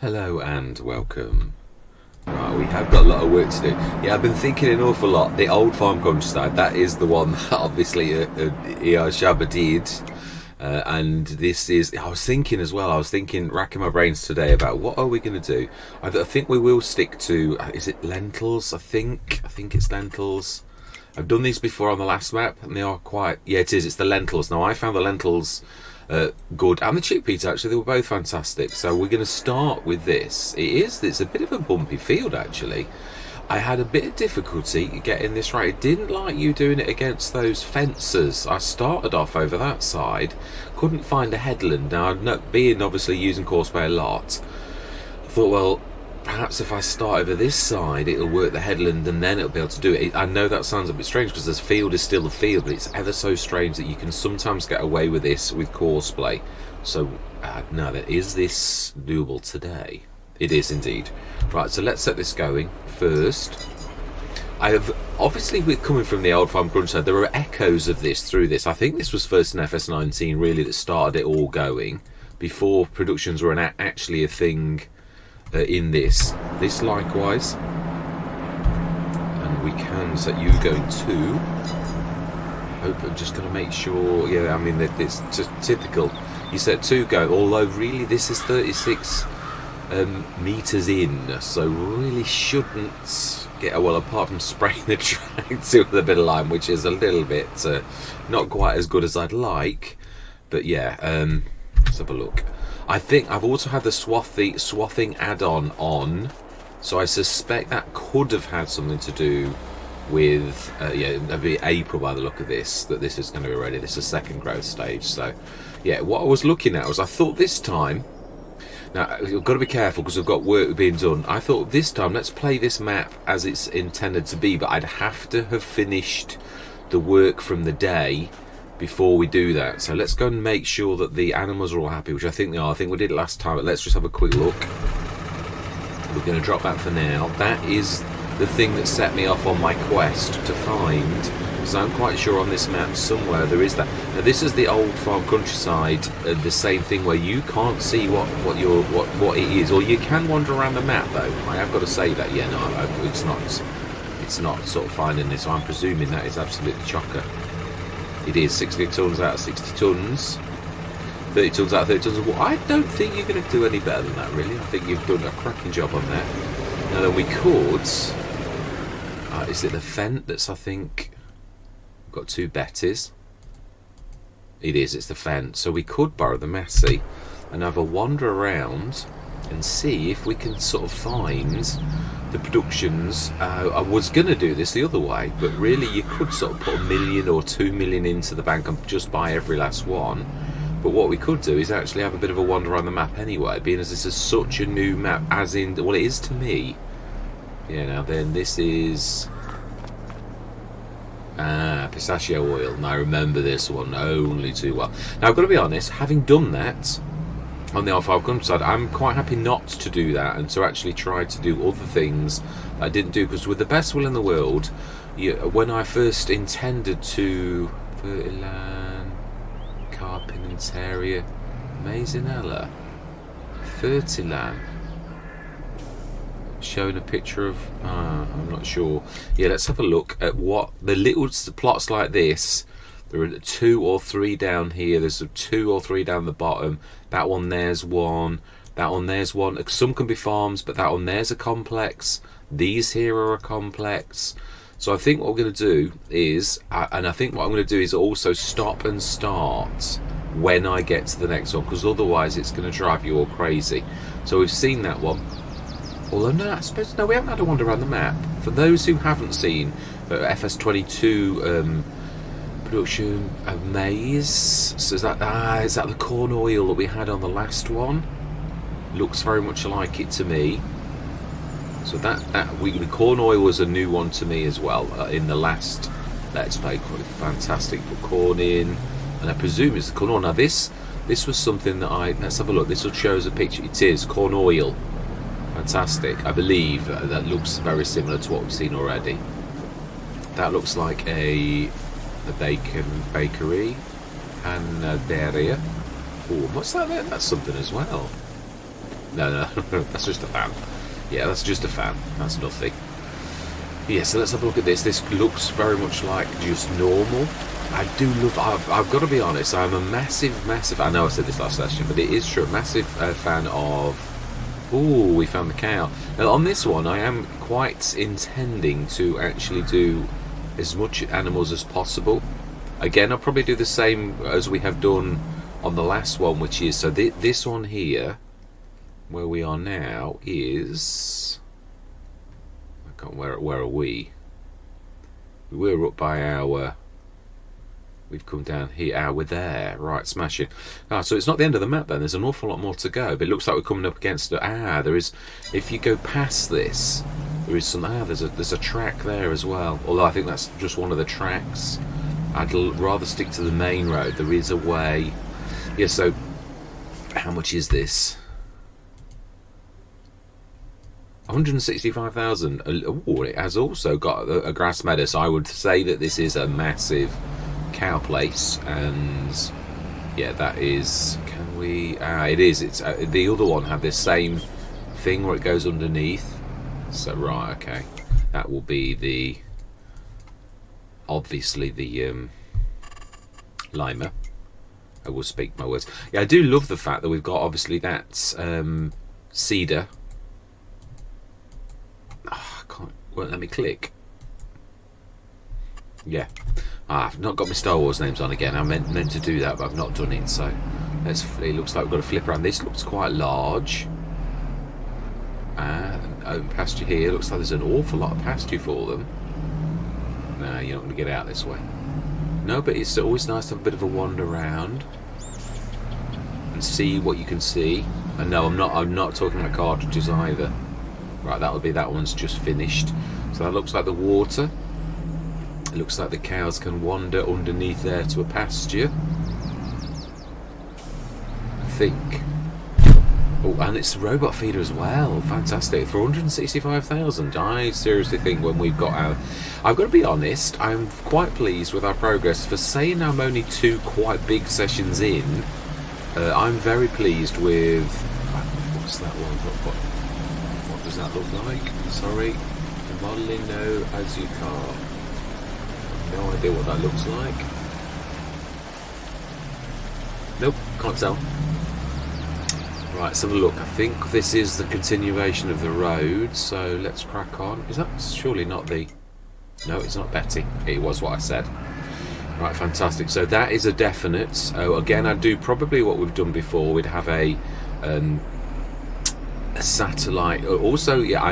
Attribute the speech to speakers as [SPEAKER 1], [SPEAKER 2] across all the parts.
[SPEAKER 1] Hello and welcome. Right, we have got a lot of work to do. Yeah, I've been thinking an awful lot. The old farm countryside, that is the one that obviously erShaba did. And this is, I was thinking as well, racking my brains today about what are we going to do. I think we will stick to, is it lentils? I think it's lentils. I've done these before on the last map and they are quite, yeah it is, it's the lentils. Now I found the lentils good, and the chickpeas actually, they were both fantastic. So we're going to start with this. It's a bit of a bumpy field actually. I had a bit of difficulty getting this right. It didn't like you doing it against those fences. I started off over that side, couldn't find a headland. Now, being obviously using Courseplay a lot, I thought, well, perhaps if I start over this side it'll work the headland and then it'll be able to do it. I know that sounds a bit strange because this field is still the field, but it's ever so strange that you can sometimes get away with this with Courseplay. So now, is this doable today? It is indeed. Right, so let's set this going first. I have, obviously with coming from the old farm countryside, there are echoes of this through this. I think this was first in FS19 really that started it all going, before productions were actually a thing in this likewise. And we can set you going to hope. I'm just going to make sure, yeah, I mean it's just typical, you set 2 go, although really this is 36 meters in, so really shouldn't get, well, apart from spraying the tractor with a bit of lime, which is a little bit not quite as good as I'd like, but yeah, let's have a look. I think I've also had the swathing add-on on, so I suspect that could have had something to do with yeah, it'd be April by the look of this, that this is going to be ready. This is second growth stage. So yeah, what I was looking at was, I thought this time, now you've got to be careful because we've got work being done. I thought this time let's play this map as it's intended to be, but I'd have to have finished the work from the day before we do that. So let's go and make sure that the animals are all happy, which I think they are. I think we did it last time, but let's just have a quick look. We're going to drop that for now. That is the thing that set me off on my quest to find, because I'm quite sure on this map somewhere there is that. Now this is the old farm countryside, the same thing where you can't see what it is, or you can wander around the map though. I have got to say that, yeah, no, it's not sort of finding this, so I'm presuming that is absolutely chocker. It is 60 tons out of 60 tons, 30 tons out of 30 tons. Well, I don't think you're going to do any better than that, really. I think you've done a cracking job on that. Now then, we could, is it the Fent that's, I think, got 2 Betties? It is, it's the Fent. So we could borrow the Massey and have a wander around and see if we can sort of find the productions. I was going to do this the other way, but really you could sort of put 1 million or 2 million into the bank and just buy every last one. But what we could do is actually have a bit of a wander around the map anyway, being as this is such a new map, as in, well, it is to me. Yeah, now then, this is pistachio oil. Now I remember this one only too well. Now I've got to be honest, having done that on the old-farm countryside, I'm quite happy not to do that and to actually try to do other things that I didn't do, because with the best will in the world, when I first intended to Fertilan, Carpinteria, Maisinella, Fertilan, showing a picture of, I'm not sure. Yeah, let's have a look at what the little plots like this. There are 2 or 3 down here. There's 2 or 3 down the bottom. That one there's one. That one there's one. Some can be farms, but that one there's a complex. These here are a complex. So I think what we're going to do is, and I think what I'm going to do is also stop and start when I get to the next one, because otherwise it's going to drive you all crazy. So we've seen that one. Although no, I suppose no, we haven't had a wander around the map. For those who haven't seen FS22. Production of maize. So is that the corn oil that we had on the last one? Looks very much like it to me. So the corn oil was a new one to me as well in the last Let's Play. Fantastic. Put corn in, and I presume it's the corn oil. Now this was something that let's have a look. This will show us a picture. It is corn oil. Fantastic. I believe that looks very similar to what we've seen already. That looks like a bakery and dairy. Oh, what's that there? That's something as well. No, that's just a fan. Yeah, that's just a fan. That's nothing. Yeah, so let's have a look at this. This looks very much like just normal. I do love... I've got to be honest, I'm a massive... I know I said this last session, but it is true. A massive fan of... Ooh, we found the cow. Now, on this one, I am quite intending to actually do as much animals as possible. Again, I'll probably do the same as we have done on the last one, which is... So this one here, where we are now, is... I can't... Where are we? We're up by our... We've come down here. We're there. Right, smashing. So it's not the end of the map then. There's an awful lot more to go. But it looks like we're coming up against... there is... If you go past this, there is some... there's a track there as well. Although I think that's just one of the tracks. I'd rather stick to the main road. There is a way... Yeah, so... How much is this? 165,000. Oh, it has also got a grass meadow. So I would say that this is a massive... cow place, and yeah, that is... Can we... it is. It's the other one had this same thing where it goes underneath. So right, okay, that will be the... Obviously the Lima. I will speak my words. Yeah, I do love the fact that we've got obviously that cedar. I can't... Won't let me click. Yeah. I've not got my Star Wars names on again. I meant to do that, but I've not done it. So it looks like we've got to flip around. This looks quite large. Open pasture here. Looks like there's an awful lot of pasture for them. No, you're not going to get out this way. No, but it's always nice to have a bit of a wander around and see what you can see. And no, I'm not talking about cartridges either. Right, that one's just finished. So that looks like the water. It looks like the cows can wander underneath there to a pasture. I think. Oh, and it's a robot feeder as well. Fantastic. For 165,000. I seriously think when we've got our... I've got to be honest, I'm quite pleased with our progress. For saying I'm only 2 quite big sessions in, I'm very pleased with... What's that one? What does that look like? Sorry. Modeling no Azucar. No idea what that looks like. Nope, can't tell. Right, let's have a look. I think this is the continuation of the road, so let's crack on. Is that surely not the... No, it's not Betty. It was what I said. Right, fantastic. So that is a definite. So again, I'd do probably what we've done before. We'd have a satellite. Also, yeah,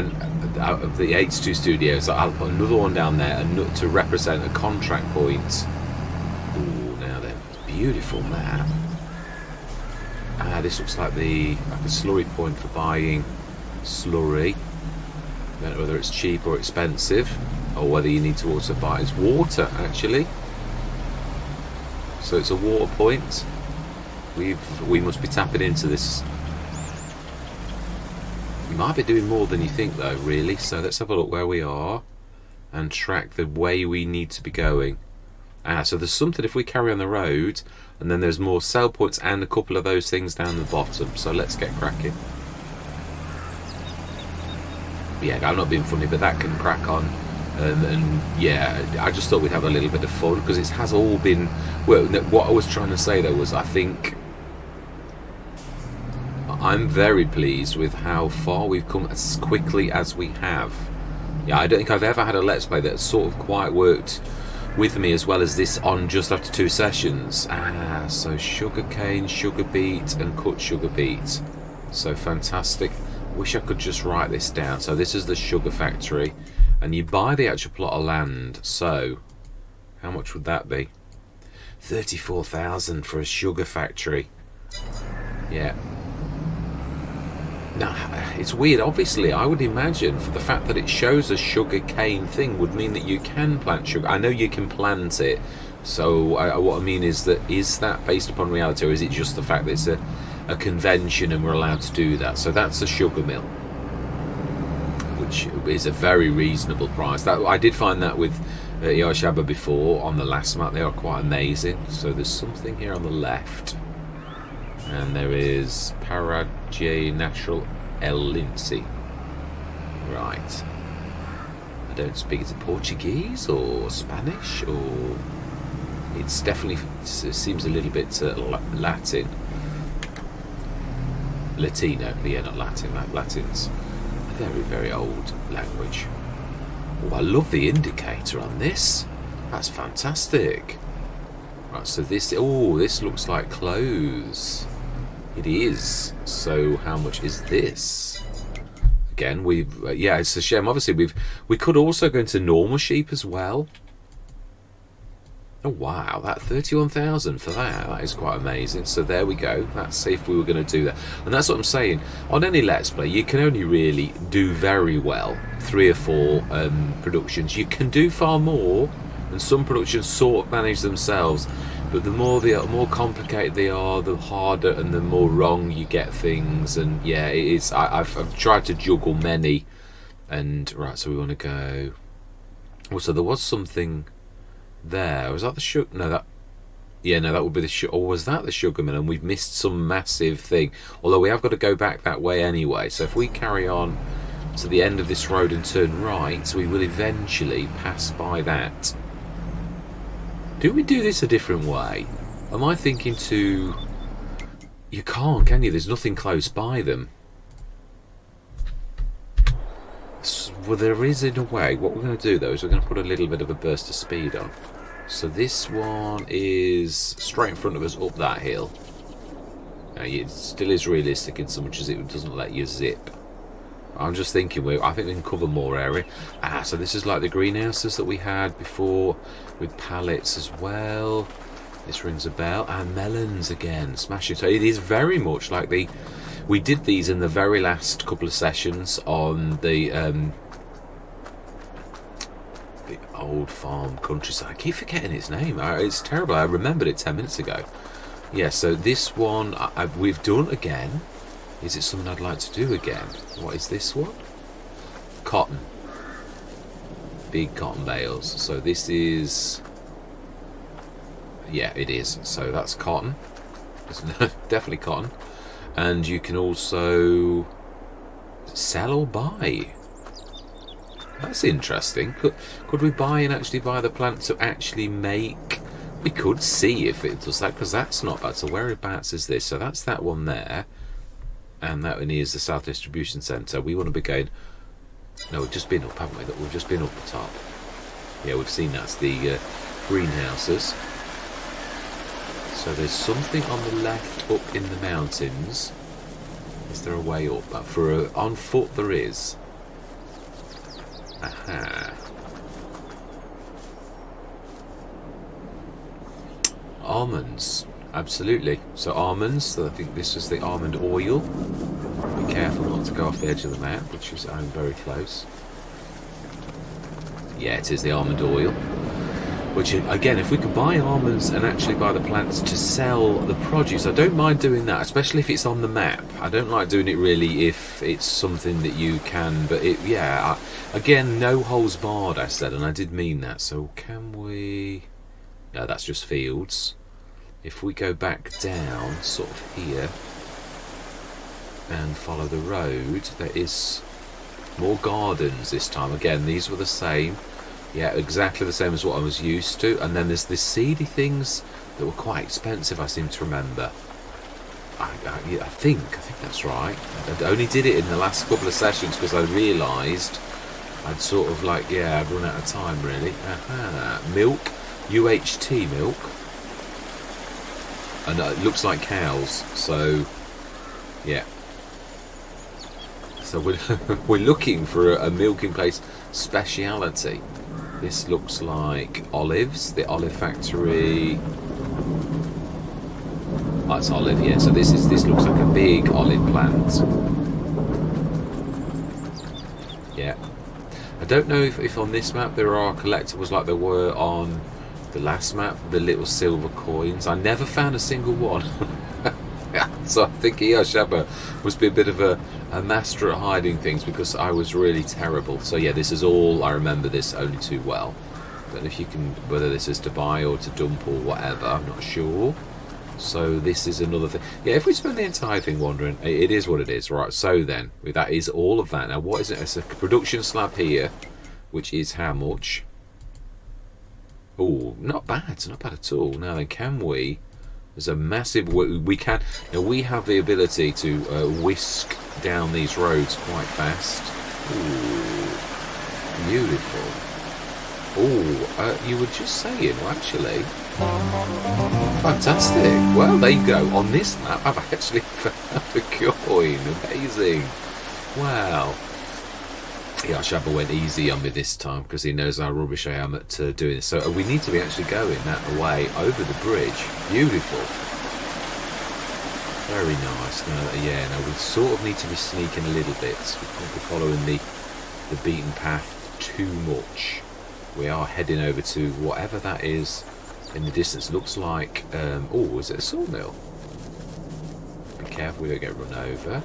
[SPEAKER 1] out of the H2 studios, I'll put another one down there to represent a contract point. Ooh, now then, beautiful map. This looks like a slurry point for buying slurry. I don't know whether it's cheap or expensive, or whether you need to also buy it's water actually. So it's a water point. We must be tapping into this. We might be doing more than you think though, really. So let's have a look where we are and track the way we need to be going. So there's something if we carry on the road, and then there's more sell points and a couple of those things down the bottom. So let's get cracking. Yeah, I'm not being funny, but that can crack on. And yeah, I just thought we'd have a little bit of fun because it has all been... Well, what I was trying to say though was I think I'm very pleased with how far we've come as quickly as we have. Yeah, I don't think I've ever had a Let's Play that sort of quite worked with me as well as this on just after 2 sessions. So sugar cane, sugar beet and cut sugar beet. So fantastic. Wish I could just write this down. So this is the sugar factory and you buy the actual plot of land. So how much would that be? 34,000 for a sugar factory. Yeah. Now, it's weird. Obviously, I would imagine for the fact that it shows a sugar cane thing would mean that you can plant sugar. I know you can plant it. So what I mean is that based upon reality, or is it just the fact that it's a convention and we're allowed to do that? So that's a sugar mill, which is a very reasonable price. I did find that with erShaba before on the last map. They are quite amazing. So there's something here on the left. And there is Paraguay Natural El Lince. Right. I don't speak, is it Portuguese or Spanish, or it's definitely, it seems a little bit Latin. Latino, yeah, not Latin. Latin's a very, very old language. Oh, I love the indicator on this. That's fantastic. Right, so this, oh, this looks like clothes. It is. So how much is this? Again, we've yeah, it's a shame. Obviously, we could also go into normal sheep as well. Oh wow, that 31,000 for that is quite amazing. So there we go. Let's see if we were going to do that. And that's what I'm saying. On any Let's Play, you can only really do very well 3 or 4 productions. You can do far more, and some productions sort of manage themselves. But the more complicated they are, the harder and the more wrong you get things. And yeah, it is. I've tried to juggle many. And right, so we want to go. Also, there was something there. Was that the sugar? No, that. Yeah, no, that would be the sugar. Or was that the sugar mill? And we've missed some massive thing. Although we have got to go back that way anyway. So if we carry on to the end of this road and turn right, we will eventually pass by that. Do we do this a different way? Am I thinking to... You can't, can you? There's nothing close by them. Well, there is in a way. What we're going to do, though, is we're going to put a little bit of a burst of speed on. So this one is straight in front of us up that hill. Now, it still is realistic in so much as it doesn't let you zip. I'm just thinking, I think we can cover more area. So this is like the greenhouses that we had before with pallets as well. This rings a bell. And melons again, smashing. So it is very much like we did these in the very last couple of sessions on the old farm countryside. I keep forgetting its name. It's terrible. I remembered it 10 minutes ago. Yeah, so this one we've done again. Is it something I'd like to do again? What is this one? Cotton. Big cotton bales. So this is... Yeah, it is. So that's cotton. It's definitely cotton. And you can also sell or buy. That's interesting. Could we buy and actually buy the plant to actually make... We could see if it does that, because that's not bad. So whereabouts is this? So that's that one there. And that one is the South Distribution Centre. We want to be going... No, we've just been up, haven't we? We've just been up the top. Yeah, we've seen that's the greenhouses. So there's something on the left up in the mountains. Is there a way up? On foot there is. Aha. Almonds. Absolutely. So almonds. So I think this is the almond oil. Be careful not to go off the edge of the map, which is I'm very close. Yeah, it is the almond oil. Which, again, if we could buy almonds and actually buy the plants to sell the produce, I don't mind doing that, especially if it's on the map. I don't like doing it really if it's something that you can, but again, no holes barred, I said, and I did mean that. So can we... No, that's just fields. If we go back down, sort of here, and follow the road, there is more gardens this time. Again, these were the same. Yeah, exactly the same as what I was used to. And then there's the seedy things that were quite expensive, I seem to remember. I think that's right. I only did it in the last couple of sessions because I realised I'd sort of like, yeah, I'd run out of time really. Aha. Milk, UHT milk. And it looks like cows, so yeah. So we're looking for a milking place speciality. This looks like olives, the olive factory. Oh, it's olive, yeah. So this looks like a big olive plant. Yeah. I don't know if on this map there are collectibles like there were on the last map, the little silver coins. I never found a single one. So I think erShaba must be a bit of a master at hiding things because I was really terrible. So yeah, this is all, I remember this only too well. Don't know if you can, whether this is to buy or to dump or whatever, I'm not sure. So this is another thing. Yeah, if we spend the entire thing wandering, it is what it is. Right, so then, that is all of that. Now, what is it? It's a production slab here, which is how much? Oh, not bad. Not bad at all. Now then, can we... There's a massive... We can... Now, we have the ability to whisk down these roads quite fast. Ooh, beautiful. Oh, you were just saying, well, actually... Fantastic. Well, there you go. On this map, I've actually found a coin. Amazing. Wow. Yeah, erShaba went easy on me this time because he knows how rubbish I am at doing this. So we need to be actually going that way over the bridge. Beautiful. Very nice. Now we sort of need to be sneaking a little bit. We can't be following the beaten path too much. We are heading over to whatever that is in the distance. Looks like... oh, is it a sawmill? Be careful we don't get run over.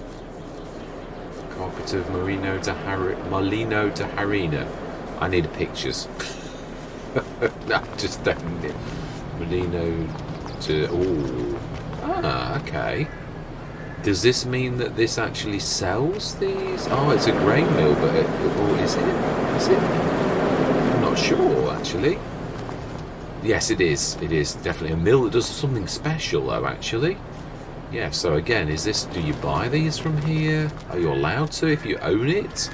[SPEAKER 1] Carpet of Molino de Harina. I need pictures. No, just don't. Molino de... Oh. Ah, okay. Does this mean that this actually sells these? Oh, it's a grain mill, but... or is it? Is it? I'm not sure, actually. Yes, it is. It is definitely a mill that does something special, though, actually. Yeah, so again, is this... Do you buy these from here? Are you allowed to if you own it?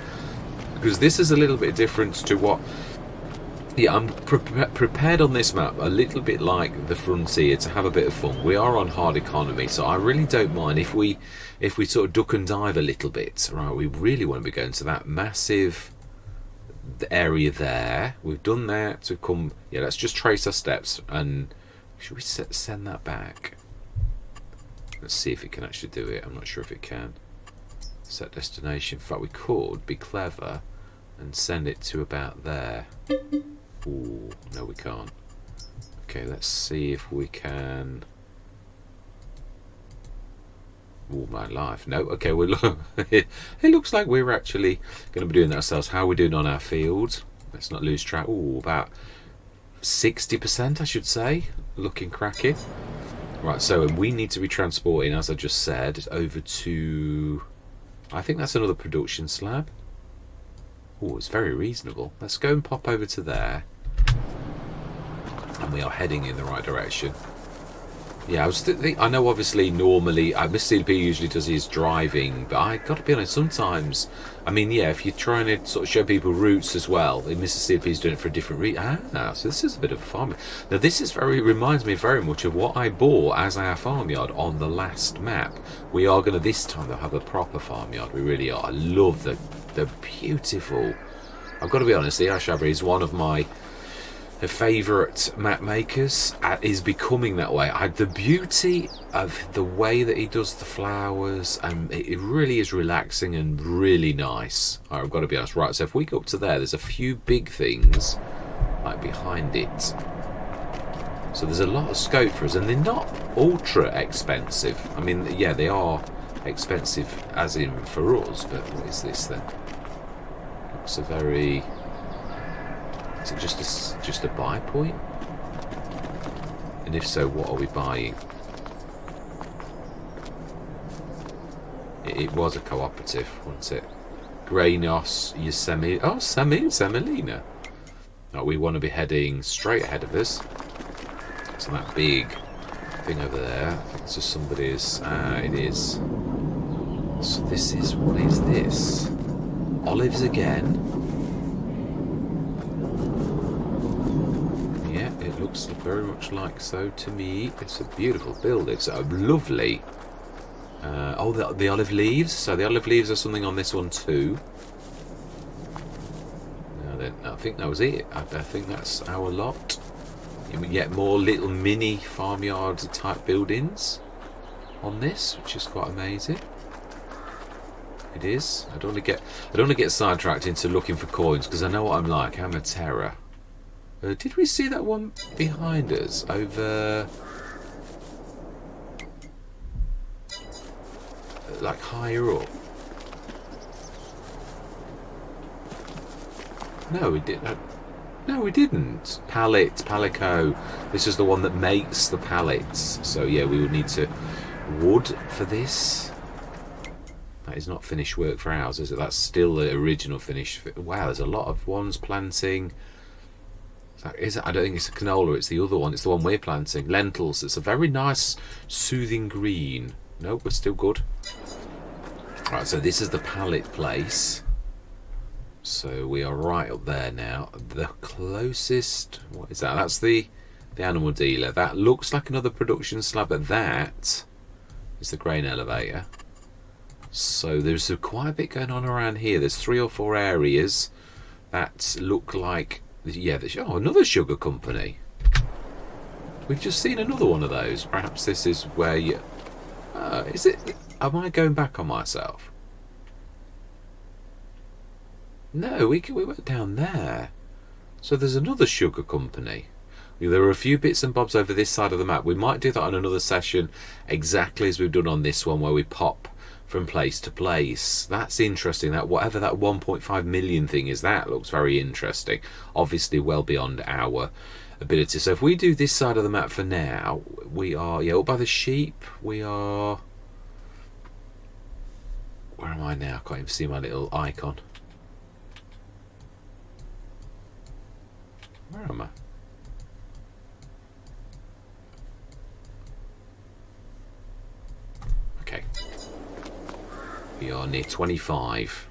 [SPEAKER 1] Because this is a little bit different to what... Yeah, I'm prepared on this map, a little bit like the Frontier, to have a bit of fun. We are on hard economy, so I really don't mind if we sort of duck and dive a little bit. Right, we really want to be going to that massive area there. We've done that to come... Yeah, let's just trace our steps, and should we send that back? Let's see if it can actually do it. I'm not sure if it can. Set destination. In fact, we could be clever and send it to about there. Ooh, no, we can't. Okay, let's see if we can... Oh, my life. No, okay, well, it looks like we're actually going to be doing that ourselves. How are we doing on our field? Let's not lose track. Oh, about 60%, I should say. Looking cracking. Right, so we need to be transporting, as I just said, over to... I think that's another production slab. Oh, it's very reasonable. Let's go and pop over to there. And we are heading in the right direction. Yeah, I know obviously normally, Mr. CLP usually does his driving, but I got to be honest, sometimes, I mean, yeah, if you're trying to sort of show people routes as well, Mr. CLP is doing it for a different reason. Ah, so this is a bit of a farm. Now this is reminds me very much of what I bought as our farmyard on the last map. We are going to this time though have a proper farmyard. We really are. I love the beautiful. I've got to be honest, the erShaba is one of my favourite map makers. Is becoming that way. The beauty of the way that he does the flowers, and it really is relaxing and really nice. I've got to be honest. Right, so if we go up to there, there's a few big things like behind it. So there's a lot of scope for us, and they're not ultra expensive. I mean, yeah, they are expensive as in for us, but what is this then? Looks a very... Is it just a buy point? And if so, what are we buying? It was a cooperative, wasn't it? Grainos, Yosemite... Oh, Semolina. No, we want to be heading straight ahead of us. So that big thing over there, I think it's just somebody's... it is. So this is... What is this? Olives again? Looks very much like so to me. It's a beautiful building. It's a lovely... oh, the olive leaves. So the olive leaves are something on this one too. Now then, I think that was it. I think that's our lot. You get more little mini farmyard type buildings on this, which is quite amazing. It is. I don't want to get sidetracked into looking for coins because I know what I'm like. I'm a terror. Did we see that one behind us over like higher up? No, we didn't. No, we didn't. Palico. This is the one that makes the pallets. So yeah, we would need to wood for this. That is not finished work for ours, is it? That's still the original finish. Wow, there's a lot of ones planting. Is it? I don't think it's a canola. It's the other one. It's the one we're planting. Lentils. It's a very nice, soothing green. No, we're still good. Right, so this is the pallet place. So we are right up there now. The closest, what is that? That's the animal dealer. That looks like another production slab, but that is the grain elevator. So there's quite a bit going on around here. There's 3 or 4 areas that look like, yeah, oh, another sugar company. We've just seen another one of those. Perhaps this is where you, is it, am I going back on myself? No, we went down there. So there's another sugar company. There are a few bits and bobs over this side of the map. We might do that on another session, exactly as we've done on this one, where we pop from place to place. That's interesting. That whatever that 1.5 million thing is, that looks very interesting. Obviously well beyond our ability. So if we do this side of the map for now, we are, yeah, up by the sheep. We are, where am I now? I can't even see my little icon. Where am I? Okay. We are near 25.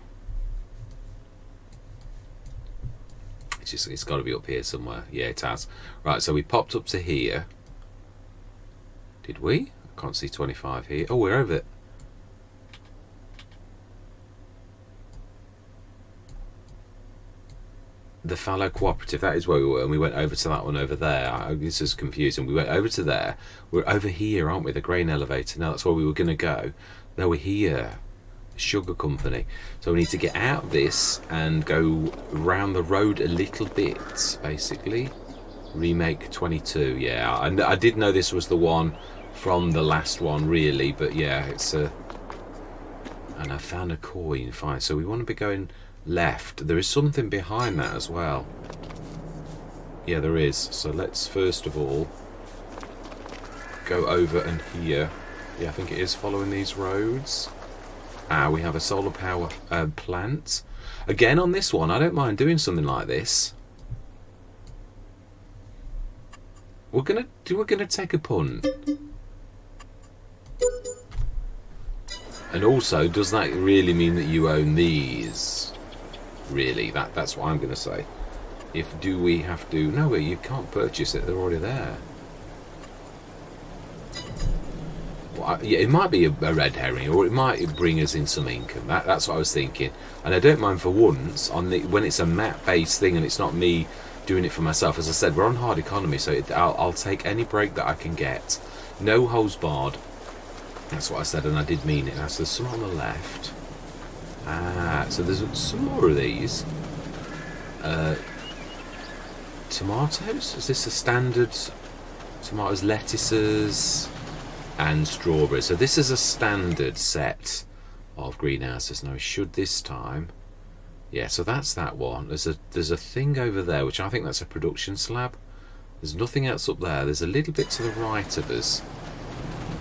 [SPEAKER 1] It's got to be up here somewhere. Yeah, it has. Right, so we popped up to here. Did we? I can't see 25 here. Oh, we're over it. The Fallow Cooperative, that is where we were, and we went over to that one over there. This is confusing. We went over to there. We're over here, aren't we? The grain elevator. Now that's where we were going to go. Now we're here. Sugar company. So we need to get out of this and go round the road a little bit, basically. Remake 22. Yeah, I did know this was the one from the last one, really, but yeah, it's a. And I found a coin. Fine. So we want to be going left. There is something behind that as well. Yeah, there is. So let's first of all go over and here. Yeah, I think it is following these roads. We have a solar power plant. Again, on this one, I don't mind doing something like this. We're gonna take a punt. And also, does that really mean that you own these? Really, that's what I'm going to say. Do we have to? No, you can't purchase it. They're already there. Well, yeah, it might be a red herring, or it might bring us in some income. That's what I was thinking. And I don't mind for once when it's a map-based thing and it's not me doing it for myself. As I said, we're on hard economy, so I'll take any break that I can get. No holds barred. That's what I said, and I did mean it. Now, so there's some on the left. So there's some more of these. Tomatoes? Is this a standard? Tomatoes, lettuces, and strawberries. So this is a standard set of greenhouses. Now, should this time... Yeah, so that's that one. There's a thing over there, which I think that's a production slab. There's nothing else up there. There's a little bit to the right of us.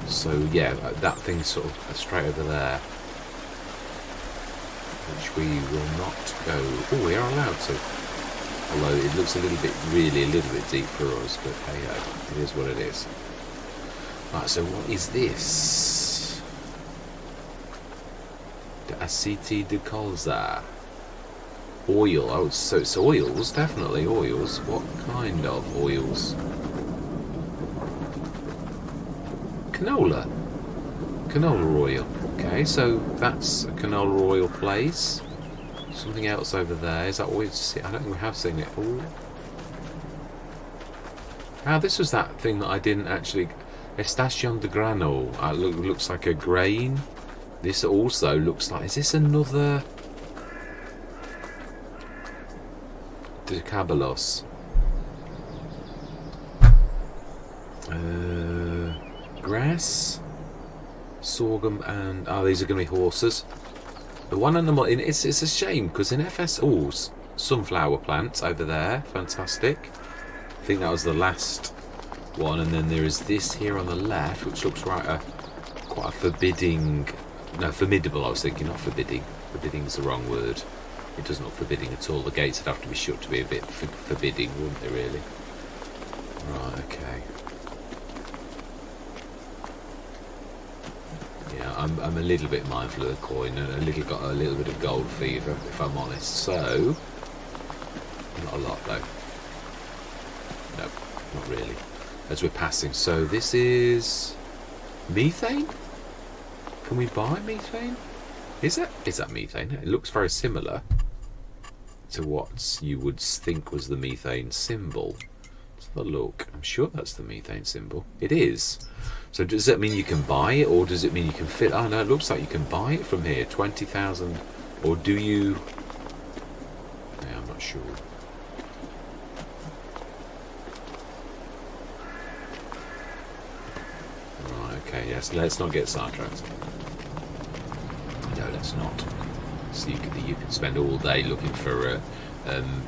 [SPEAKER 1] So yeah, that thing's sort of straight over there, which we will not go. Oh, we are allowed to. Although it looks really a little bit deep for us, but hey ho, it is what it is. Right, so what is this? The aceite de colza. Oil. Oh, so it's oils, definitely oils. What kind of oils? Canola oil. Okay, so that's a canola oil place. Something else over there. Is that what we see? I don't think we have seen it. Oh, this was that thing that I didn't actually. Estación de grano. Looks like a grain. This also looks like. Is this another? De Cabalos. Grass, sorghum, and these are going to be horses. The one animal in it's a shame because in FS sunflower plant over there. Fantastic. I think that was the last one, and then there is this here on the left, which looks quite a forbidding. No, formidable. I was thinking, not forbidding. Forbidding is the wrong word. It doesn't look forbidding at all. The gates would have to be shut to be a bit forbidding, wouldn't they? Really? Right. Okay. Yeah, I'm a little bit mindful of the coin, and got a little bit of gold fever, if I'm honest. So, not a lot though. No, not really. As we're passing, so this is methane. Can we buy methane? Is that methane? It looks very similar to what you would think was the methane symbol. Let's have a look. I'm sure that's the methane symbol. It is. So does that mean you can buy it, or does it mean you can fit? Oh no, it looks like you can buy it from here. 20,000, or do you? Yeah, I'm not sure. Right. Okay. Yes. Let's not get sidetracked. No, let's not. So you can spend all day looking for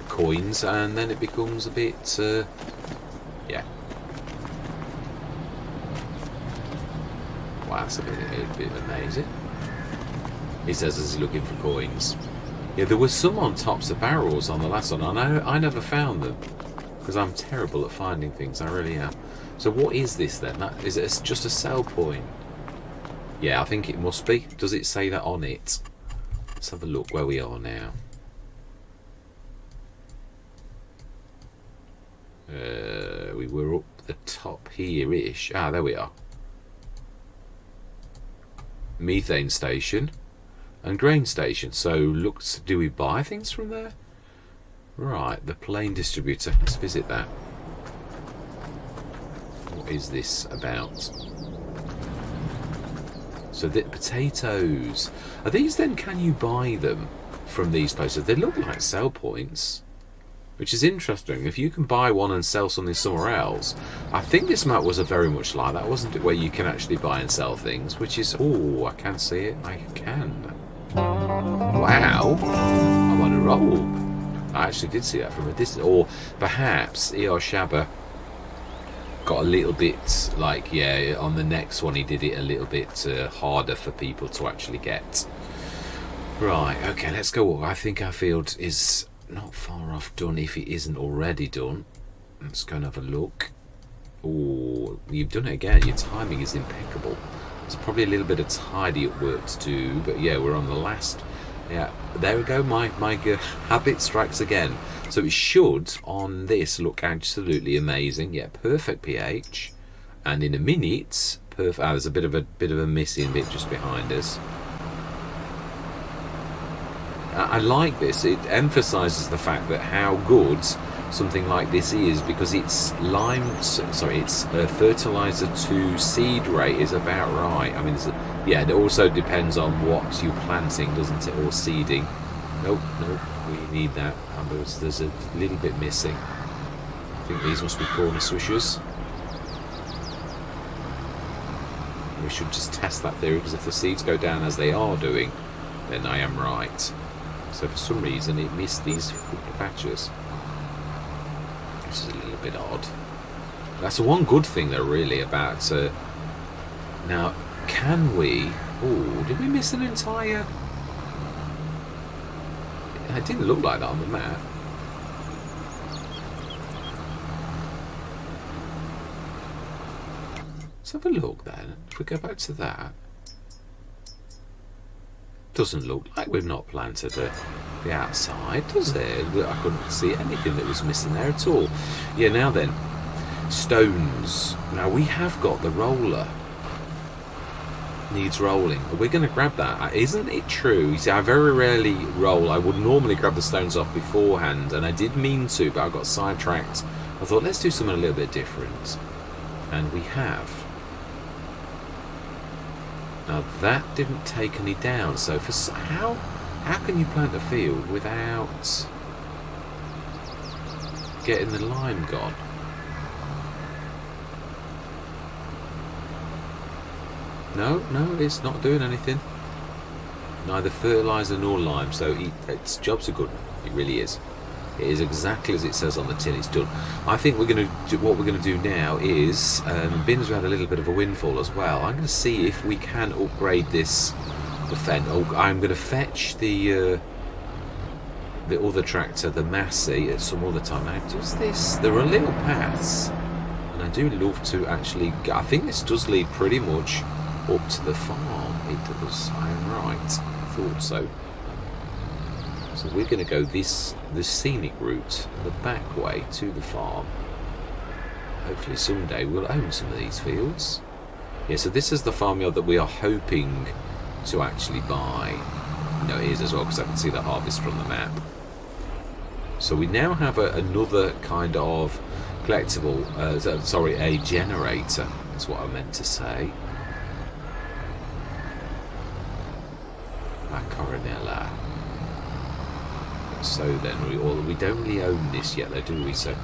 [SPEAKER 1] coins, and then it becomes a bit, yeah. Wow, that's a bit amazing. He says as he's looking for coins. Yeah, there were some on tops of barrels on the last one. I never found them because I'm terrible at finding things. I really am. So what is this then? Is it just a sell point? Yeah, I think it must be. Does it say that on it? Let's have a look where we are now. We were up the top here-ish. Ah, there we are. Methane station and grain station. So, looks. Do we buy things from there? Right, the plain distributor. Let's visit that. What is this about? So the potatoes. Are these then, can you buy them from these places? They look like sell points, which is interesting. If you can buy one and sell something somewhere else, I think this map was very much like that, wasn't it? Where you can actually buy and sell things, which is, oh, I can see it. I can. Wow. I'm on a roll. I actually did see that from a distance. Or perhaps erShaba got a little bit like, yeah, on the next one he did it a little bit harder for people to actually get. Right, okay, let's go. I think our field is not far off done if it isn't already done. Let's go and have a look. Oh, you've done it again. Your timing is impeccable. There's probably a little bit of tidy up work to do, but yeah, we're on the last. Yeah, there we go. My habit strikes again. So it should, on this, look absolutely amazing. Yeah, perfect pH. And in a minute, perfect. Ah, there's a bit of a missing bit just behind us. I like this. It emphasises the fact that how good something like this is, because its its fertilizer to seed rate is about right. I mean, yeah, it also depends on what you're planting, doesn't it, or seeding. Nope, we need that. And there's a little bit missing. I think these must be corner swishers. We should just test that theory, because if the seeds go down as they are doing, then I am right. So for some reason it missed these patches, which is a little bit odd. That's the one good thing though, really, about now, can we, oh, did we miss an entire, it didn't look like that on the map. Let's have a look then. If we go back to that, doesn't look like we've not planted the outside, does it? I couldn't see anything that was missing there at all. Yeah, now then, stones. Now we have got the roller. Needs rolling. We're going to grab that. Isn't it true? You see, I very rarely roll. I would normally grab the stones off beforehand, and I did mean to, but I got sidetracked. I thought, let's do something a little bit different. And we have. Now that didn't take any down. So for how can you plant a field without getting the lime gone? No, it's not doing anything. Neither fertilizer nor lime. So its job's a good one. It really is. It is exactly as it says on the tin. It's done. I think we're going to do, what we're going to do now is, being as we had a little bit of a windfall as well, I'm going to see if we can upgrade this. I'm going to fetch the other tractor, the Massey, at some other time. Now, does this? There are little paths, and I do love to actually. I think this does lead pretty much up to the farm. It does. I am right. I thought so. So we're going to go the scenic route, the back way to the farm. Hopefully someday we'll own some of these fields. Yeah, so this is the farmyard that we are hoping to actually buy. No, it is as well, because I can see the harvest from the map. So we now have another kind of collectible, a generator, is what I meant to say. A Coronella. So then, we don't really own this yet, though, do we? So,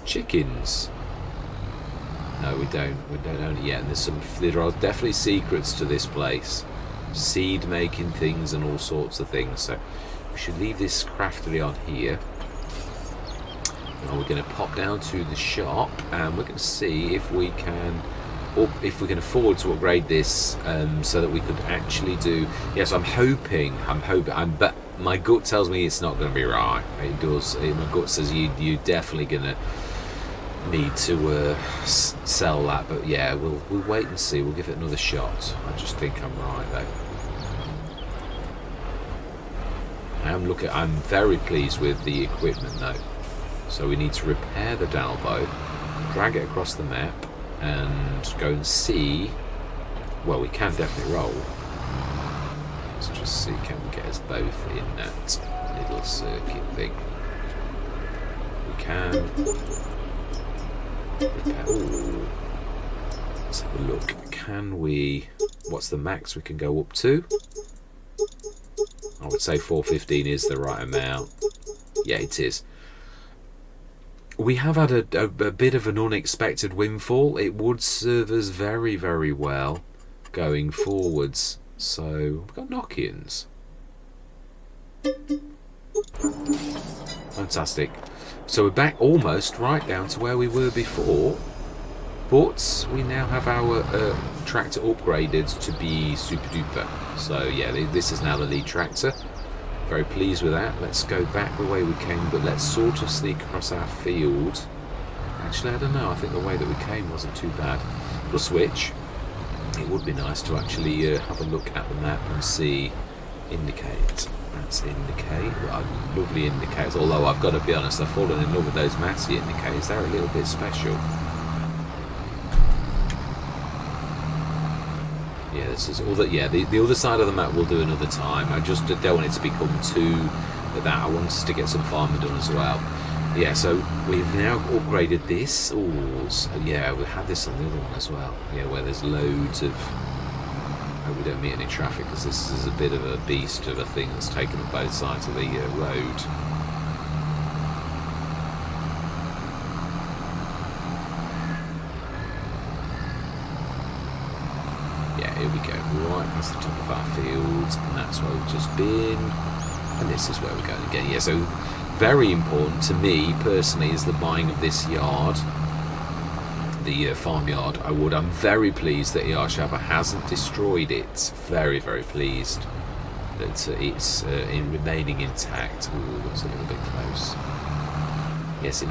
[SPEAKER 1] chickens. No, we don't own it yet. And there are definitely secrets to this place, seed making things and all sorts of things. So, we should leave this craftery on here. Now we're going to pop down to the shop, and we're going to see if we can afford to upgrade this, so that we could actually do. Yes, I'm hoping. But my gut tells me it's not going to be right. It does. My gut says you're definitely going to need to sell that. But yeah, we'll wait and see. We'll give it another shot. I just think I'm right though. I'm very pleased with the equipment though. So we need to repair the Dalbo, drag it across the map, and go and see. Well, we can definitely roll. Let's just see, can we get us both in that little circuit thing? We can. Repair. Ooh. Let's have a look. Can we? What's the max we can go up to? I would say 415 is the right amount. Yeah, it is. We have had a bit of an unexpected windfall. It would serve us very, very well going forwards. So, we've got knock-ins. Fantastic. So we're back almost right down to where we were before. But we now have our tractor upgraded to be super duper. So yeah, this is now the lead tractor. Very pleased with that. Let's go back the way we came, but let's sort of sneak across our field. Actually, I don't know. I think the way that we came wasn't too bad. We'll switch. It would be nice to actually have a look at the map and see. Indicate. That's indicate. Well, lovely indicators. Although I've got to be honest, I've fallen in love with those Massey indicators. They're a little bit special. Yeah, this is all that. Yeah, the other side of the map we'll do another time. I just don't want it to become too that. I want us to get some farming done as well. Yeah, so we've now upgraded this. Oh, so yeah, we had this on the other one as well. Yeah, where there's loads of. I hope we don't meet any traffic, because this is a bit of a beast of a thing that's taken up both sides of the road. Here we go, right past the top of our fields, and that's where we've just been, and this is where we're going again. Yeah, so very important to me personally is the buying of this yard, the farmyard. I'm very pleased that erShaba hasn't destroyed it. Very, very pleased that it's remaining intact. Ooh, that's a little bit close. Yes, it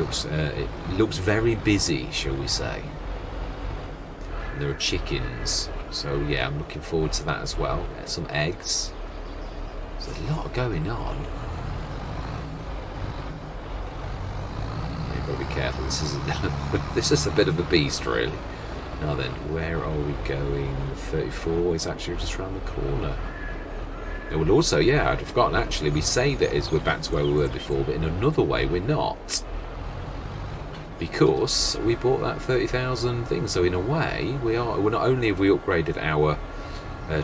[SPEAKER 1] looks very busy, shall we say. And there are chickens. So yeah, I'm looking forward to that as well. Some eggs. There's a lot going on. You've got to be careful. This is a bit of a beast, really. Now then, where are we going? 34 is actually just around the corner. It would also, yeah, I'd have forgotten actually. We say that we're back to where we were before, but in another way, we're not. Because we bought that 30,000 thing, so in a way we're not only have we upgraded our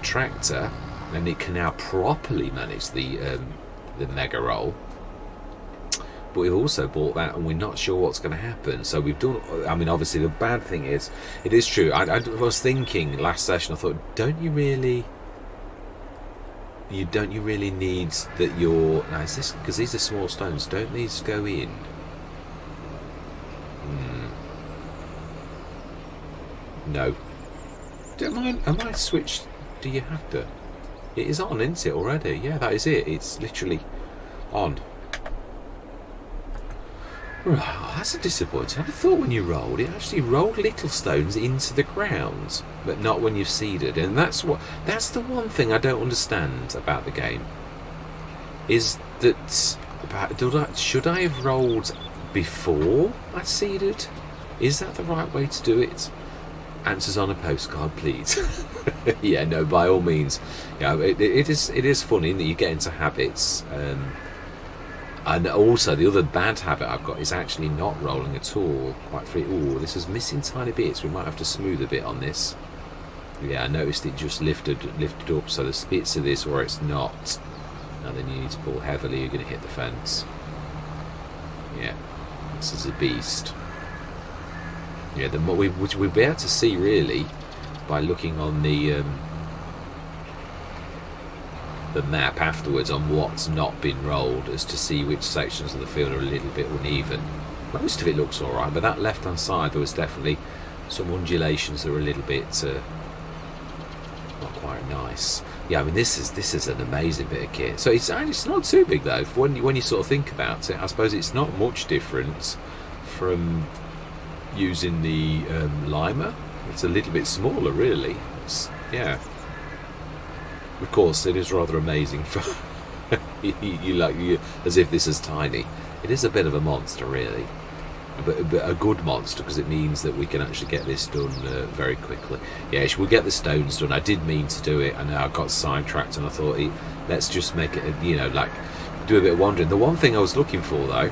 [SPEAKER 1] tractor, and it can now properly manage the mega roll, but we've also bought that, and we're not sure what's going to happen. So we've done. I mean, obviously the bad thing is, it is true. I was thinking last session. I thought, don't you really? you really need that you're... Now, is this... Because these are small stones. Don't these go in? No. Don't mind. Am I switched? Do you have to? It is on, isn't it, already? Yeah, that is it. It's literally on. Right, that's a disappointing. I thought when you rolled, it actually rolled little stones into the ground, but not when you've seeded. And that's the one thing I don't understand about the game. Is that should I have rolled before I seeded? Is that the right way to do it? Answers on a postcard, please. Yeah, no, by all means. Yeah, it is funny that you get into habits. And also, the other bad habit I've got is actually not rolling at all. Quite free. Ooh, this is missing tiny bits. We might have to smooth a bit on this. Yeah, I noticed it just lifted up. So there's bits of this where it's not. And then you need to pull heavily. You're going to hit the fence. Yeah, this is a beast. Yeah, which we'll be able to see really by looking on the map afterwards on what's not been rolled, as to see which sections of the field are a little bit uneven. Most of it looks alright, but that left hand side there was definitely some undulations that were a little bit not quite nice. Yeah, I mean this is an amazing bit of kit. So it's not too big though. When you sort of think about it, I suppose it's not much different from using the Lima. It's a little bit smaller really. Yeah. Of course, it is rather amazing for you as if this is tiny. It is a bit of a monster, really, but a good monster, because it means that we can actually get this done very quickly. Yeah, we'll get the stones done. I did mean to do it, and I got sidetracked, and I thought, let's just make it, like do a bit of wandering. The one thing I was looking for though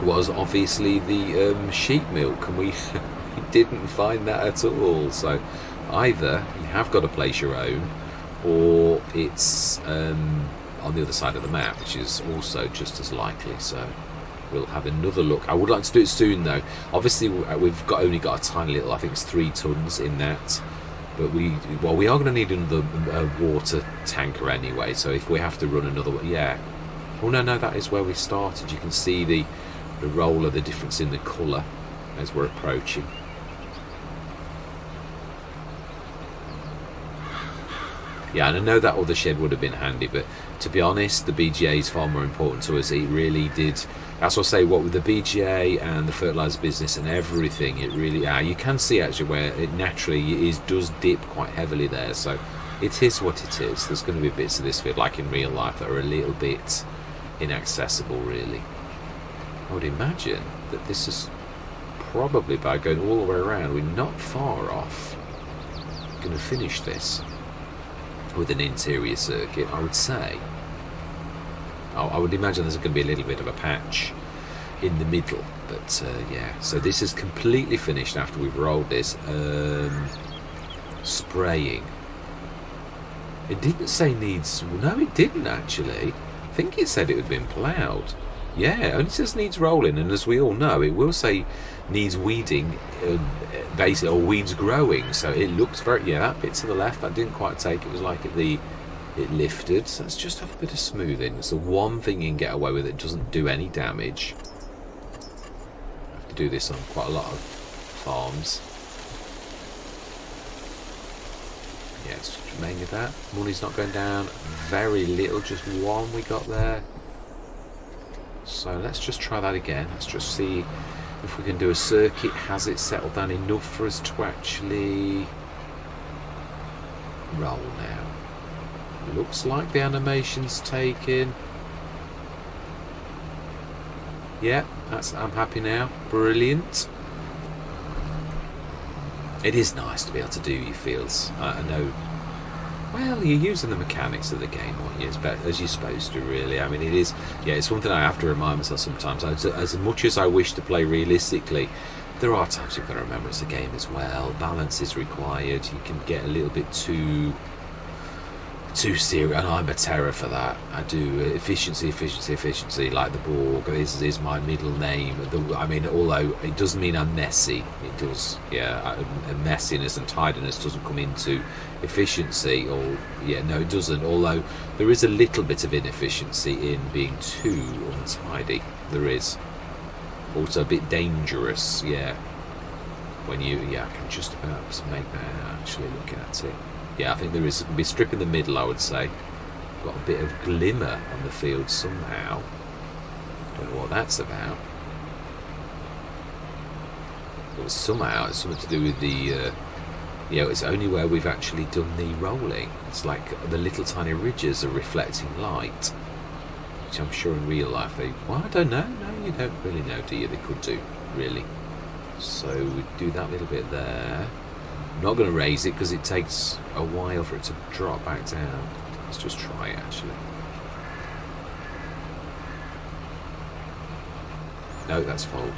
[SPEAKER 1] was obviously the sheep milk, and we didn't find that at all. So either you have got to place your own, or it's on the other side of the map, which is also just as likely. So we'll have another look. I would like to do it soon though. Obviously we've only got a tiny little, I think it's 3 tons in that, but we are going to need another water tanker anyway, so if we have to run another one, yeah. Oh no, that is where we started. You can see the roller, the difference in the colour as we're approaching. Yeah, and I know that other shed would have been handy, but to be honest, the BGA is far more important to us. It really did. That's what I say, what with the BGA and the fertiliser business and everything, it really, you can see actually where it naturally does dip quite heavily there. So it is what it is. There's going to be bits of this field, like in real life, that are a little bit inaccessible, really. I would imagine that this is probably, by going all the way around, we're not far off going to finish this with an interior circuit, I would say. I would imagine there's going to be a little bit of a patch in the middle, but yeah. So this is completely finished after we've rolled this. Spraying. It didn't say needs. No, it didn't actually. I think it said it had been ploughed. Yeah, it only says needs rolling, and as we all know, it will say needs weeding, basically, or weeds growing. So it looks very, that bit to the left, that didn't quite take. It was like it lifted. So let's just have a bit of smoothing. It's the one thing you can get away with that doesn't do any damage. I have to do this on quite a lot of farms. Yeah, it's mainly that. Money's not going down. Very little, just one we got there. So let's just try that again. Let's just see if we can do a circuit. Has it settled down enough for us to actually roll now? Looks like the animation's taken. Yeah, I'm happy now. Brilliant. It is nice to be able to do your fields. I know. Well, you're using the mechanics of the game, aren't you? As you're supposed to, really. I mean, it is. Yeah, it's one thing I have to remind myself sometimes. As much as I wish to play realistically, there are times you've got to remember it's a game as well. Balance is required. You can get a little bit too too serious, and I'm a terror for that. I do efficiency, like the Borg. This is my middle name. I mean, although it doesn't mean I'm messy, it does. Yeah, messiness and tidiness doesn't come into efficiency, or no, it doesn't. Although there is a little bit of inefficiency in being too untidy. There is also a bit dangerous. Yeah, when you I can just about make that out, actually looking at it. Yeah, I think there is a strip in the middle, I would say. Got a bit of glimmer on the field somehow. Don't know what that's about. But somehow it's something to do with the... it's only where we've actually done the rolling. It's like the little tiny ridges are reflecting light. Which I'm sure in real life they... Well, I don't know. No, you don't really know, do you? They could do, really. So we do that little bit there. I'm not going to raise it because it takes a while for it to drop back down. Let's just try it, actually. No, that's fold.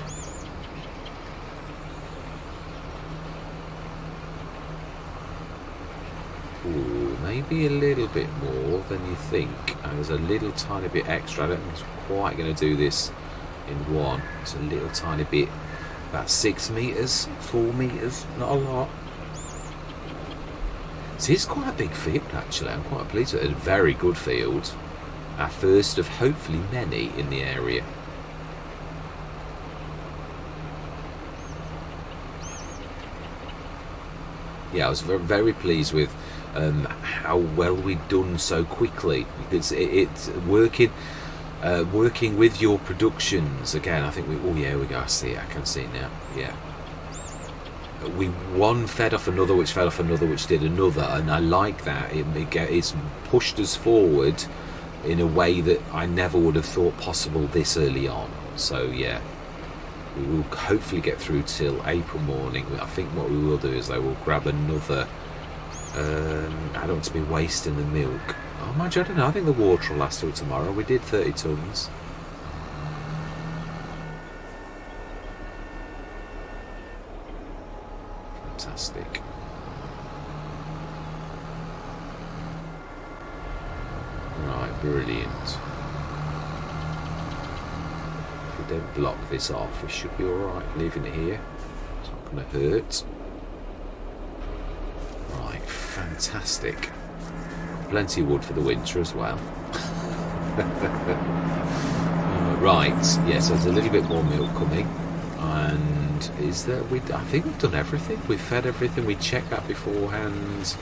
[SPEAKER 1] Ooh, maybe a little bit more than you think. And there's a little tiny bit extra. I don't think it's quite going to do this in one. It's a little tiny bit, about 6 meters, 4 meters, not a lot. So it's quite a big field, actually. I'm quite pleased with it. A very good field. Our first of hopefully many in the area. Yeah, I was very pleased with how well we'd done so quickly. It's working with your productions again. I think we go. I see it. I can see it now. Yeah. One fed off another, which fed off another, which did another, and I like that. It's pushed us forward in a way that I never would have thought possible this early on. So yeah, we will hopefully get through till April morning. I think what we will do is we'll grab another. I don't want to be wasting the milk. Oh, mind you, I don't know. I think the water will last till tomorrow. We did 30 tons. Fantastic. Right, brilliant. If we don't block this off, we should be alright leaving it here. It's not going to hurt. Right, fantastic. Plenty of wood for the winter as well. Right, yes, there's a little bit more milk coming. And is there? I think we've done everything. We've fed everything. We checked that beforehand.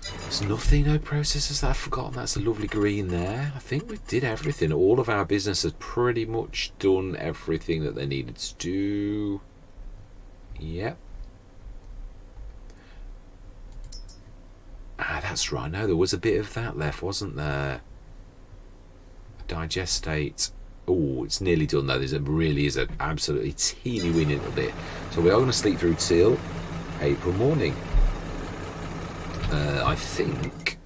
[SPEAKER 1] There's nothing, no processes that I've forgotten. That's a lovely green there. I think we did everything. All of our business has pretty much done everything that they needed to do. Yep. Ah, that's right. No, there was a bit of that left, wasn't there? Digestate. Oh, it's nearly done though. Really is an absolutely teeny weeny little bit. So we are going to sleep through till April morning. I think.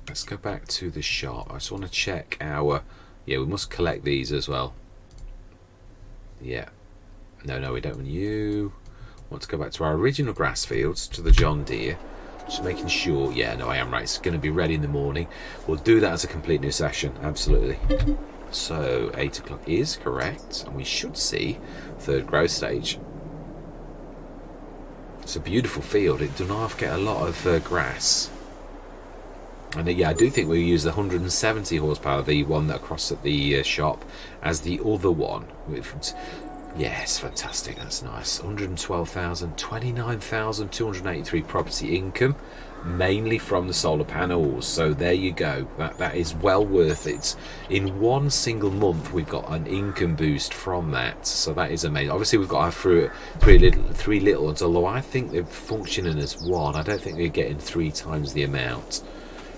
[SPEAKER 1] Let's go back to the shop. I just want to check our. Yeah, we must collect these as well. Yeah. No, we don't want you. Want to go back to our original grass fields, to the John Deere. Just making sure. Yeah, no, I am right. It's going to be ready in the morning. We'll do that as a complete new session. Absolutely. So 8 o'clock is correct, and we should see third growth stage. It's a beautiful field. It does not get a lot of grass. And yeah, I do think we use the 170 horsepower, the one that across at the shop, as the other one. Yes, fantastic. That's nice. 112,000, 29,283 property income, mainly from the solar panels. So there you go. That is well worth it. In one single month, we've got an income boost from that. So that is amazing. Obviously, we've got our three little ones. Although I think they're functioning as one. I don't think they're getting 3 times the amount.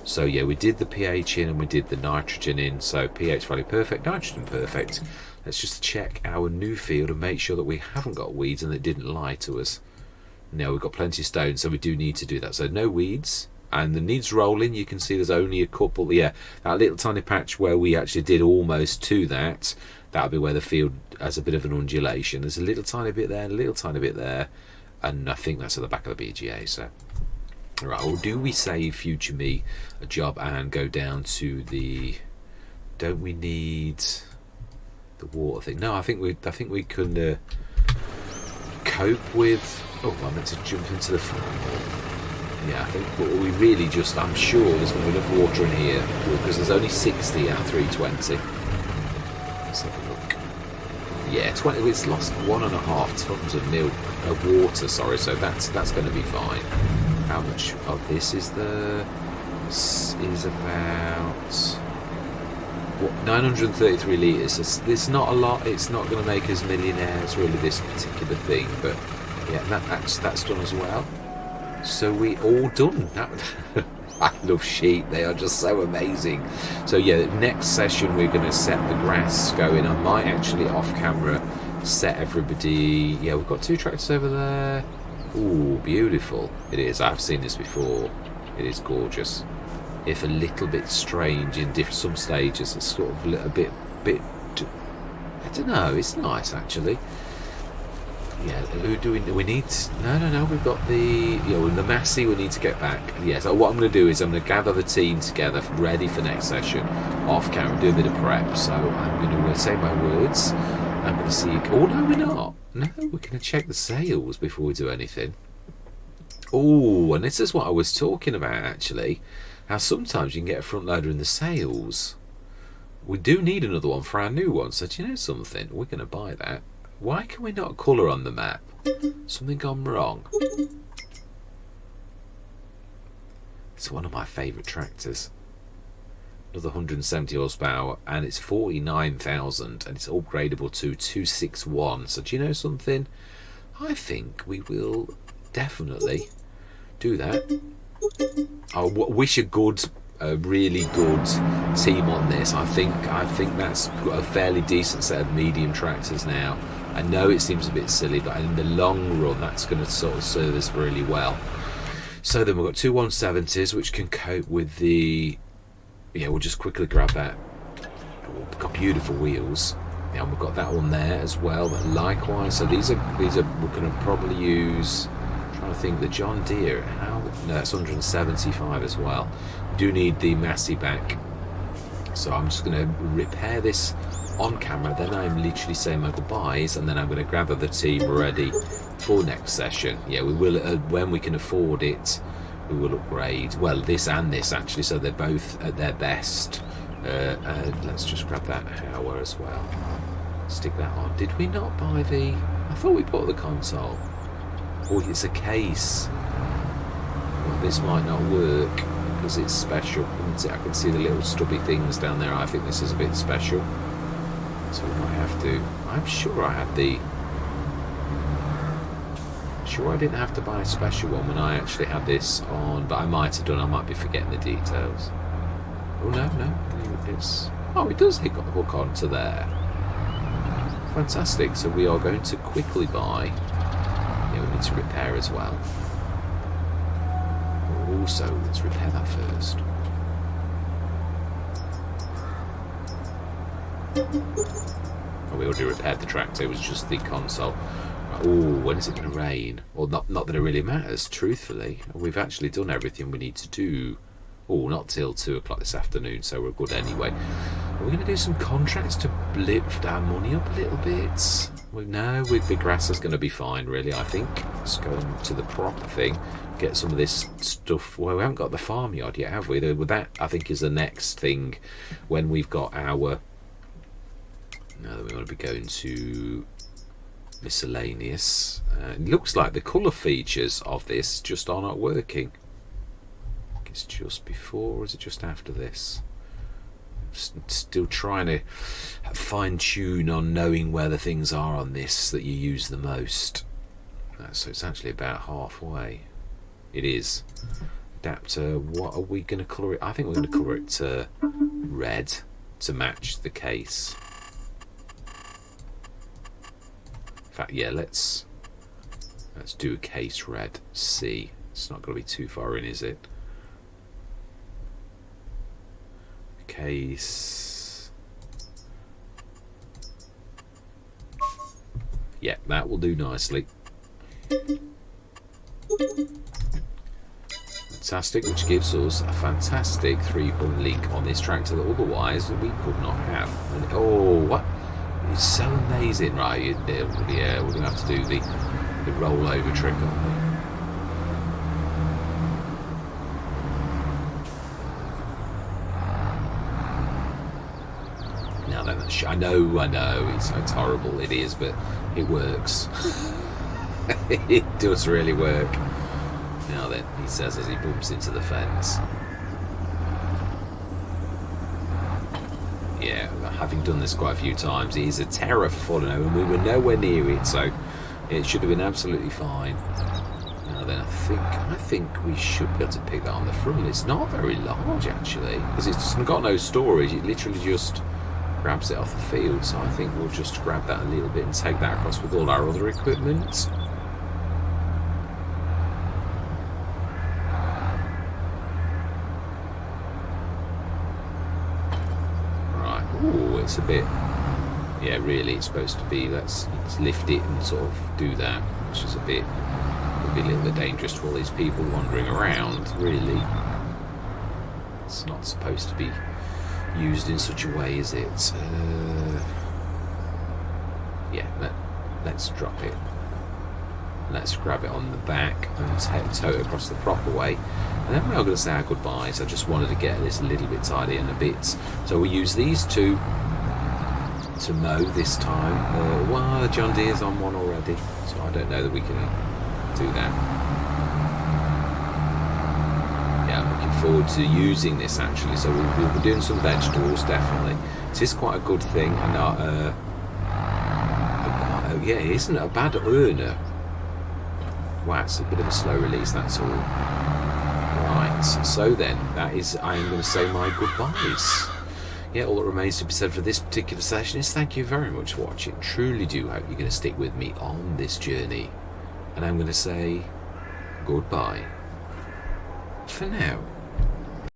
[SPEAKER 1] So yeah, we did the pH in and we did the nitrogen in. So pH value perfect, nitrogen perfect. Let's just check our new field and make sure that we haven't got weeds and it didn't lie to us. No, we've got plenty of stones, so we do need to do that. So no weeds. And the needs rolling, you can see there's only a couple. Yeah, that little tiny patch where we actually did almost to that. That'll be where the field has a bit of an undulation. There's a little tiny bit there, a little tiny bit there. And I think that's at the back of the BGA. So Right, or do we save future me a job and go down to the... Don't we need the water thing? No, I think we can cope with... Oh, I meant to jump into the... Yeah, I think what we really just... I'm sure there's going to be enough water in here because there's only 60 out of 320. Let's have a look. Yeah, 20. It's lost 1.5 tons of water. Sorry, so that's going to be fine. How much of this is there? This is about 933 litres. It's not a lot. It's not going to make us millionaires, really, this particular thing. But yeah, that's done as well. So we all done. I love sheep. They are just so amazing. So yeah, next session we're going to set the grass going. I might actually off camera set everybody. Yeah, we've got 2 tractors over there. Ooh, beautiful. It is. I've seen this before. It is gorgeous. If a little bit strange in some stages. It's sort of a little bit. I don't know. It's nice actually. Yeah. Who do we need? No. We've got the the Massey. We need to get back. Yeah. So what I'm going to do is I'm going to gather the team together, ready for next session. Off camera, do a bit of prep. So I'm going to say my words. I'm going to see. Oh no, we're not. No, we're going to check the sails before we do anything. Oh, and this is what I was talking about actually. How sometimes you can get a front loader in the sails. We do need another one for our new one. So do you know something? We're going to buy that. Why can we not colour on the map? Something gone wrong? It's one of my favourite tractors. Another 170 horsepower, and it's 49,000, and it's upgradable to 261. So do you know something? I think we will definitely do that. I wish a really good team on this. I think that's a fairly decent set of medium tractors now. I know it seems a bit silly, but in the long run, that's going to sort of serve us really well. So then we've got 2 170s, which can cope with the... Yeah, we'll just quickly grab that. We've got beautiful wheels. Yeah, and we've got that one there as well. But likewise, so these are we're going to probably use... I'm trying to think, the John Deere. No, that's 175 as well. Do need the Massey back. So I'm just going to repair this on camera, then I'm literally saying my goodbyes, and then I'm going to gather the team ready for next session. Yeah, we will, when we can afford it, we will upgrade. Well, this and this actually, so they're both at their best. Let's just grab that Hauer as well. Stick that on. Did we not buy the... I thought we bought the console. Oh, it's a case. Well, this might not work because it's special. I can see the little stubby things down there. I think this is a bit special. So we might have to... I'm sure I had the... Sure I didn't have to buy a special one when I actually had this on, but I might have done. I might be forgetting the details. Oh no, it's... Oh, it does hook onto there. Fantastic. So we are going to quickly buy... Yeah, we need to repair as well. Also, let's repair that first. Oh, we already repaired the tractor. It was just the console. Oh, when is it going to rain? Well, not that it really matters, truthfully. We've actually done everything we need to do. Oh, not till 2 o'clock this afternoon, so we're good anyway. Are we going to do some contracts to lift our money up a little bit? No, with the grass is going to be fine, really, I think. Let's go on to the proper thing. Get some of this stuff. Well, we haven't got the farmyard yet, have we? That, I think, is the next thing when we've got our... Now that we want to be going to miscellaneous. It looks like the colour features of this just are not working. I think it's just before, or is it just after this? Still trying to fine tune on knowing where the things are on this that you use the most. So it's actually about halfway. It is. Adapter, what are we going to colour it? I think we're going to colour it red to match the case. In fact, yeah, let's do a case red C. It's not going to be too far in, is it? Case. Yeah, that will do nicely. Fantastic, which gives us a fantastic 3-point link on this tractor that otherwise we could not have. And, oh, what? It's so amazing, right? Yeah, we're going to have to do the rollover trick, aren't we? Now then, I know, it's horrible, it is, but it works. It does really work. Now then, he says as he bumps into the fence. Yeah, having done this quite a few times, it is a terror for falling over, and we were nowhere near it, so it should have been absolutely fine. Now then, I think we should be able to pick that on the front. It's not very large, actually, because it's got no storage. It literally just grabs it off the field, so I think we'll just grab that a little bit and take that across with all our other equipment. It's a bit, yeah, really it's supposed to be, let's lift it and sort of do that, which is would be a little bit dangerous for all these people wandering around, really. It's not supposed to be used in such a way, is it? Yeah, let's drop it. Let's grab it on the back and tow it across the proper way. And then we're going to say our goodbyes. I just wanted to get this a little bit tidy and a bit. So we'll use these two to mow this time. Well, the John Deere's on one already, so I don't know that we can do that. Yeah, I'm looking forward to using this actually. So we'll be doing some vegetables definitely. This is quite a good thing, and yeah, it isn't a bad earner. Wow, it's a bit of a slow release, that's all. Right, so then, I am going to say my goodbyes. Yeah, all that remains to be said for this particular session is thank you very much for watching. Truly do hope you're going to stick with me on this journey. And I'm going to say goodbye for now.